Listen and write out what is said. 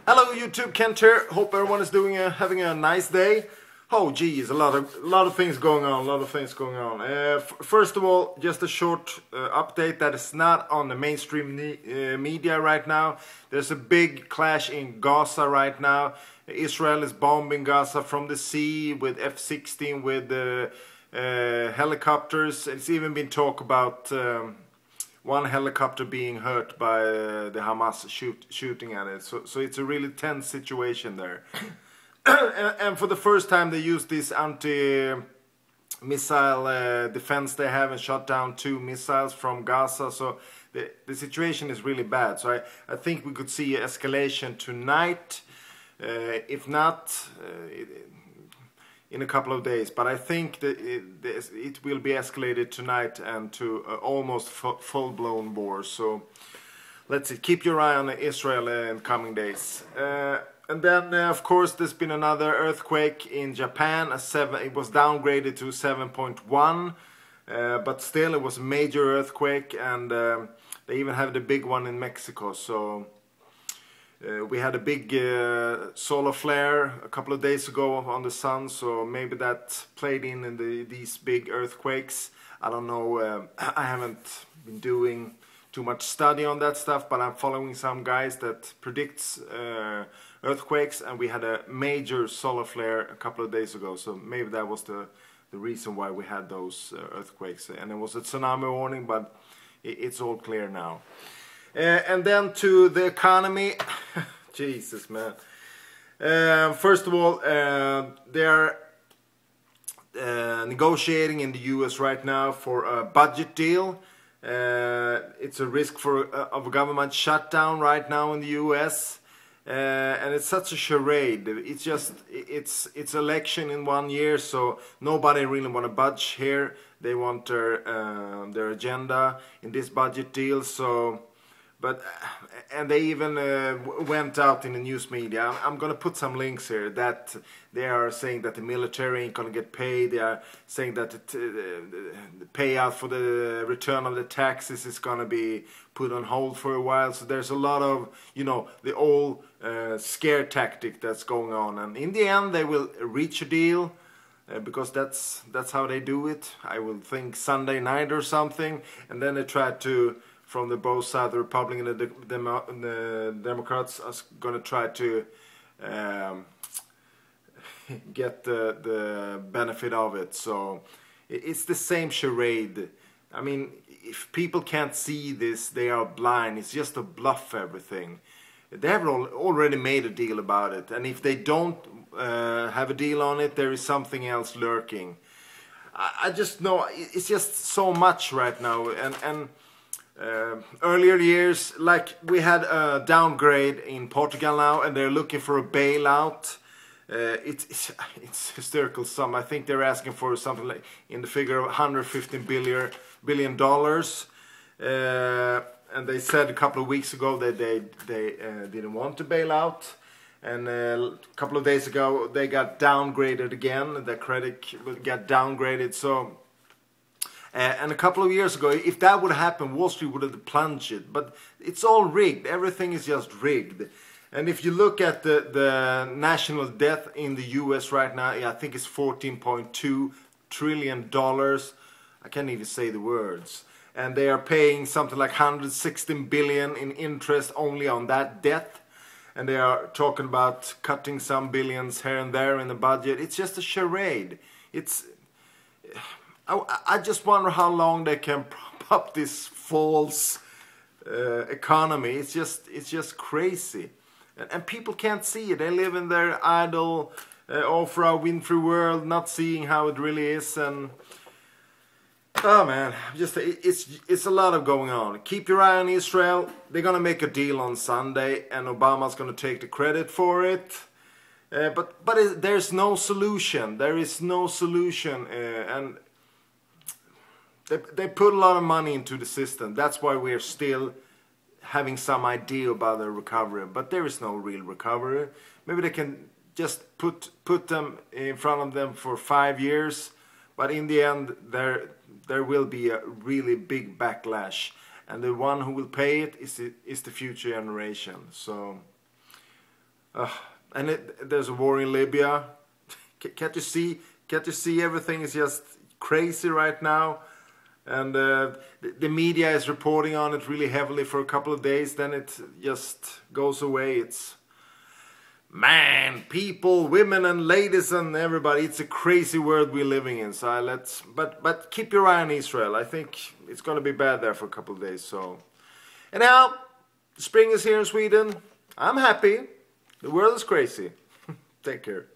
Hello YouTube, Kent here. Hope everyone is having a nice day. Oh geez, a lot of things going on. First of all, just a short update that is not on the mainstream media right now. There's a big clash in Gaza right now. Israel is bombing Gaza from the sea with F-16, with helicopters. It's even been talk about one helicopter being hurt by the Hamas shooting at it. So it's a really tense situation there. and for the first time they used this anti-missile defense they have and shot down 2 missiles from Gaza. So the situation is really bad. So I think we could see escalation tonight. If not, in a couple of days, but I think that it will be escalated tonight and to almost full-blown war. So let's see, keep your eye on Israel in coming days. And then of course there's been another earthquake in Japan. It was downgraded to 7.1, but still it was a major earthquake, and they even have the big one in Mexico. So we had a big solar flare a couple of days ago on the sun, so maybe that played in these big earthquakes. I don't know, I haven't been doing too much study on that stuff, but I'm following some guys that predicts earthquakes, and we had a major solar flare a couple of days ago, so maybe that was the reason why we had those earthquakes. And it was a tsunami warning, but it's all clear now. And then to the economy. Jesus, man. First of all, they are negotiating in the US right now for a budget deal. It's a risk of a government shutdown right now in the US. And it's such a charade. It's election in 1 year, so nobody really want to budge here. They want their agenda in this budget deal. So. And they even went out in the news media. I'm going to put some links here that they are saying that the military ain't going to get paid. They are saying that the payout for the return of the taxes is going to be put on hold for a while. So there's a lot of, you know, the old scare tactic that's going on. And in the end they will reach a deal. Because that's how they do it. I will think Sunday night or something, and then they try to, from the both sides, the Republican and the Democrats are going to try to get the benefit of it. So it's the same charade. I mean, if people can't see this, they are blind. It's just a bluff, everything. They have already made a deal about it, and if they don't have a deal on it, there is something else lurking. I just know it's just so much right now, and earlier years, like we had a downgrade in Portugal now, and they're looking for a bailout. It's hysterical sum. I think they're asking for something like in the figure of $115 billion. And they said a couple of weeks ago that they didn't want to bail out. And a couple of days ago they got downgraded again. The credit got downgraded. So, and a couple of years ago, if that would happen, Wall Street would have plunged. But it's all rigged. Everything is just rigged. And if you look at the national debt in the US right now, I think it's $14.2 trillion. I can't even say the words. And they are paying something like 116 billion in interest only on that debt. And they are talking about cutting some billions here and there in the budget. It's just a charade. I just wonder how long they can prop up this false economy. It's just crazy. And people can't see it. They live in their idle, Oprah Winfrey world, not seeing how it really is. And oh man, it's a lot of going on. Keep your eye on Israel. They're gonna make a deal on Sunday, and Obama's gonna take the credit for it. But there's no solution. There is no solution, and they put a lot of money into the system. That's why we're still having some idea about the recovery. But there is no real recovery. Maybe they can just put them in front of them for 5 years. But in the end, there will be a really big backlash, and the one who will pay it is the future generation. So And there's a war in Libya. Can't you see? Can't you see everything is just crazy right now? And the media is reporting on it really heavily for a couple of days. Then it just goes away. It's man, people, women, and ladies, and everybody. It's a crazy world we're living in. So but keep your eye on Israel. I think it's going to be bad there for a couple of days. So, and now spring is here in Sweden. I'm happy. The world is crazy. Take care.